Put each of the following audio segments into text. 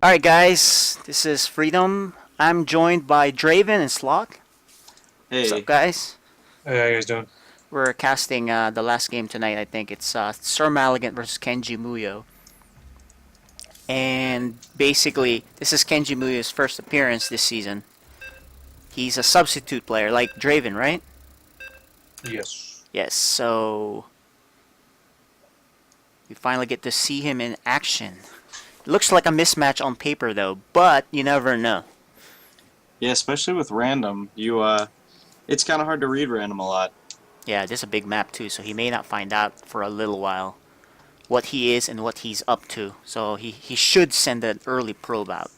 Alright guys, this is Freedom. I'm joined by Draven and Slock. What's up Hey, guys? Hey, how you guys doing? We're casting the last game tonight, I think. It's SirMalagant versus KenjiMuyo. And basically, this is KenjiMuyo's first appearance this season. He's a substitute player, like Draven, right? Yes. Yes, so we finally get to see him in action. It looks like a mismatch on paper though, but you never know. yeah, especially with random, it's kind of hard to read random a lot. Yeah, this is a big map too, so he may not find out for a little while what he is and what he's up to. So he should send an early probe out.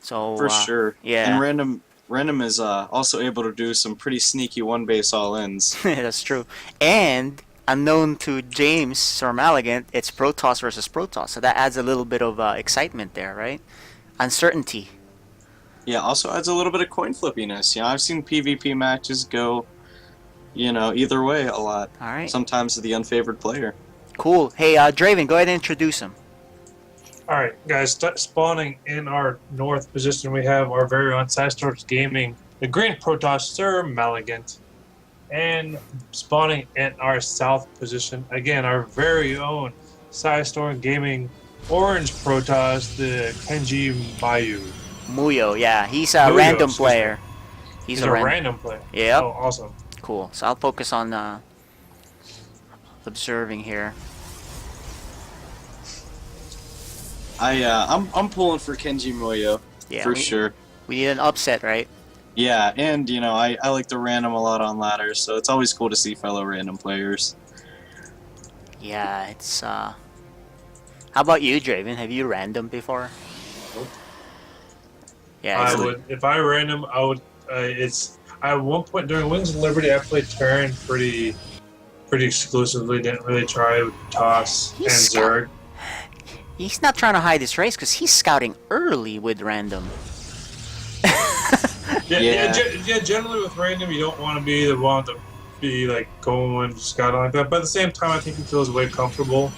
So For sure. yeah, And random is also able to do some pretty sneaky one base all ins. that's true. And unknown to James SirMalagant, it's Protoss versus Protoss, so that adds a little bit of excitement there, right? Uncertainty. Yeah, also adds a little bit of coin flippiness. I've seen PvP matches go, either way a lot. All right, Sometimes to the unfavored player. cool. Hey, Draven, go ahead and introduce him. Alright, guys, spawning in our north position, we have our very own Starcraft Gaming, the green Protoss SirMalagant. And spawning in our south position, again, our very own Starcraft Gaming orange Protoss, the KenjiMuyo. Muyo, yeah, he's a Muyo, random excuse me. player. He's a random player. Yep. Oh, awesome. Cool. So I'll focus on observing here. I'm pulling for KenjiMuyo Yeah, for sure. we need an upset, right? Yeah, and I like the random a lot on ladders, so it's always cool to see fellow random players. Yeah, it's How about you, Draven? Have you random before? Nope. Yeah, I it's, would, if I random, I would. At one point during Wings of Liberty, I played Terran pretty exclusively. Didn't really try Toss and He's Zerg. he's not trying to hide his race because he's scouting early with random. Yeah. Generally with random, you don't want to be the one to be like going scouting like that. But at the same time, I think he feels way comfortable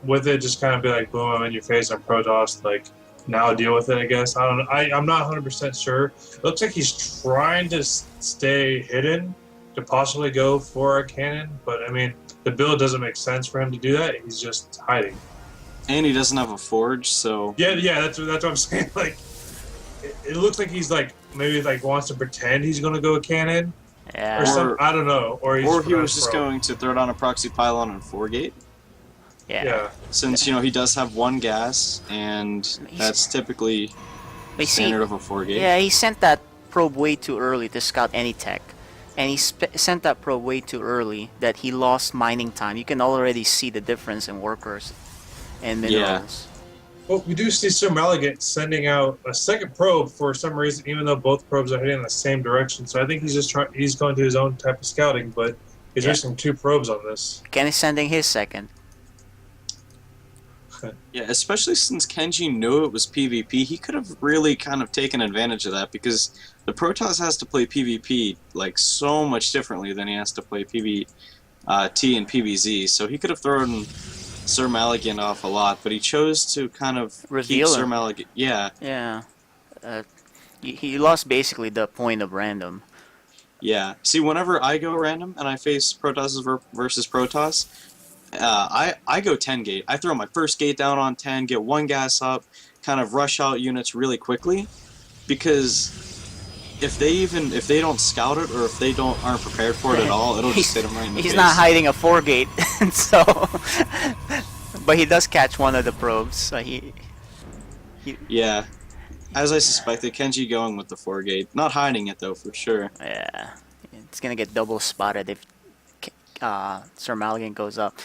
with it. Just kind of be like, boom, I'm in your face. I'm Protoss. Like now, deal with it. I guess I don't know. I'm not 100% sure. It looks like he's trying to stay hidden to possibly go for a cannon. But I mean, the build doesn't make sense for him to do that. He's just hiding. And he doesn't have a forge, so Yeah, that's what I'm saying. Like, it looks like he's like maybe like wants to pretend he's gonna go a cannon Yeah. or something. I don't know. Or he was just going to throw down a proxy pylon and 4-gate. Yeah. Yeah. Since he does have one gas, and that's typically But see, standard of a 4-gate. yeah, he sent that probe way too early to scout any tech. And he sent that probe way too early that he lost mining time. You can already see the difference in workers and minerals. Well, we do see SirMalagant sending out a second probe for some reason, even though both probes are heading in the same direction. So I think he's just he's going to his own type of scouting, but he's risking 2 probes on this. Ken is sending his second. Yeah, especially since Kenji knew it was PvP, he could have really kind of taken advantage of that, because the Protoss has to play PvP like so much differently than he has to play PvT and PvZ. So he could have thrown SirMalagant off a lot, but he chose to kind of Reveal keep him. SirMalagant. Yeah, Yeah. He lost basically the point of random. yeah. See, whenever I go random and I face Protoss versus Protoss, I go 10 gate. I throw my first gate down on 10, get one gas up, kind of rush out units really quickly, because if they don't scout it, or if they aren't prepared for it at all, it'll just hit them right in the He's face. not hiding a 4-gate, so. But he does catch one of the probes. So Yeah, as I suspected, Kenji going with the 4-gate, not hiding it though for sure. yeah, it's gonna get double spotted if SirMalagant goes up.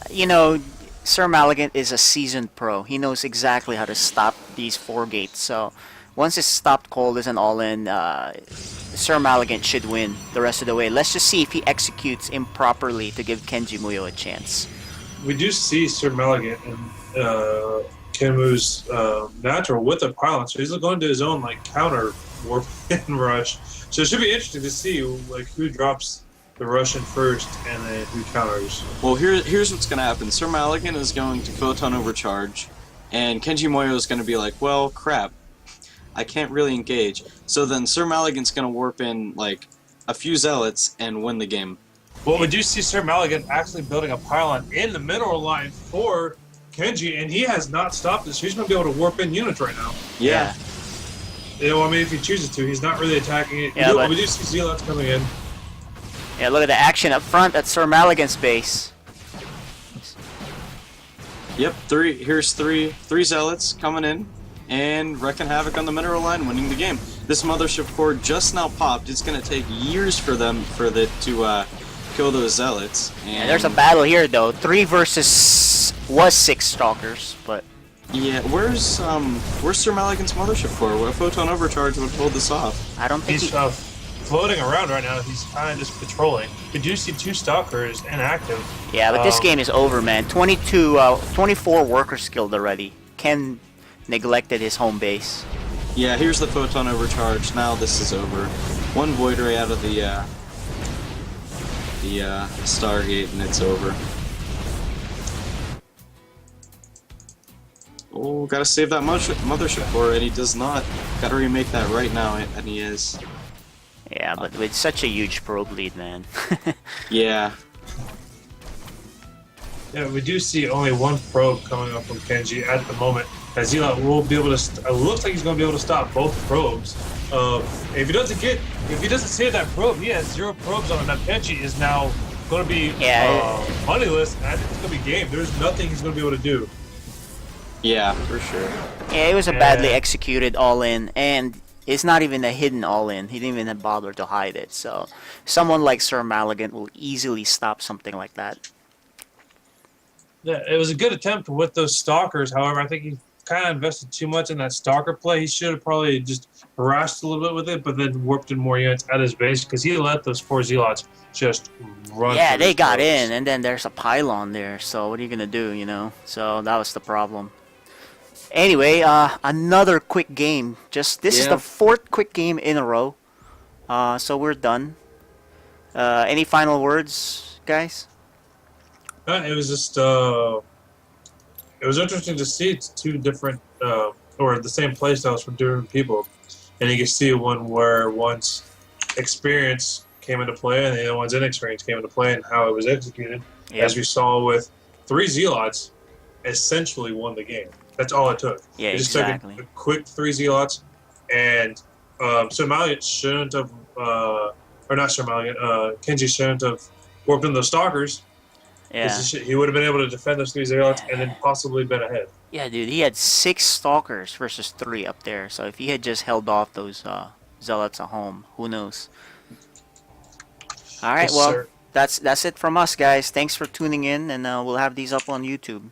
SirMalagant is a seasoned pro. He knows exactly how to stop these 4-gates. So once it's stopped cold as an all-in, SirMalagant should win the rest of the way. Let's just see if he executes improperly to give KenjiMuyo a chance. We do see SirMalagant and Kenmu's natural with a pylon, so he's going to his own like counter warp and rush. So it should be interesting to see like who drops the Russian first, and then who counters. Well, here's what's going to happen. SirMalagant is going to photon overcharge, and KenjiMuyo is going to be like, well, crap, I can't really engage. So then SirMalagant's going to warp in like a few zealots and win the game. Well, we do see SirMalagant actually building a pylon in the mineral line for Kenji, and he has not stopped this. He's going to be able to warp in units right now. Yeah. You know, I mean, if he chooses to, he's not really attacking it. Yeah, but we do see zealots coming in. Yeah, look at the action up front at SirMalagant's base. Yep, here's three zealots coming in and wrecking havoc on the mineral line, winning the game. This mothership core just now popped. It's going to take years for to kill those zealots. And Yeah, there's a battle here though. 3 versus was 6 stalkers, but yeah, where's SirMalagant's mothership core? What photon overcharge would pull this off? I don't think He's floating around right now. He's kind of just patrolling. We do see 2 stalkers inactive. Yeah, but this game is over, man. 24 workers killed already. Ken neglected his home base. Yeah, here's the photon overcharge. Now this is over. One void ray out of the Stargate, and it's over. Oh, gotta save that mothership core, and he does not. Gotta remake that right now, and he is. Yeah, but with such a huge probe lead, man. Yeah. Yeah, we do see only 1 probe coming up from Kenji at the moment. As Zealot will be able to. It looks like he's going to be able to stop both probes. If he doesn't save that probe, he has 0 probes on him. Now Kenji is now going to be moneyless, and I think it's going to be game. There's nothing he's going to be able to do. Yeah, for sure. Yeah, it was a badly executed all-in, and it's not even a hidden all-in. He didn't even bother to hide it. So, someone like SirMalagant will easily stop something like that. Yeah, it was a good attempt with those stalkers. However, I think he kind of invested too much in that stalker play. He should have probably just harassed a little bit with it, but then warped in more units at his base because he let those 4 zealots just run. Yeah, they got probes. in, and then there's a pylon there. So what are you gonna do, you know? So that was the problem. Anyway, another quick game. This is the 4th quick game in a row. So we're done. Any final words, guys? It was just it was interesting to see 2 different or the same play styles from different people, and you can see one where one's experience came into play and the other one's inexperience came into play, and how it was executed. Yep. As we saw with 3 zealots, essentially won the game. That's all it took. Yeah, It just exactly. took a quick 3 zealots, and SirMalagant shouldn't have, or not SirMalagant, Kenji shouldn't have warped in those stalkers. Yeah. He would have been able to defend those 3 zealots and then possibly been ahead. Yeah, dude, he had 6 stalkers versus 3 up there. So if he had just held off those zealots at home, who knows? All right, Yes, well, sir. that's it from us, guys. Thanks for tuning in, and we'll have these up on YouTube.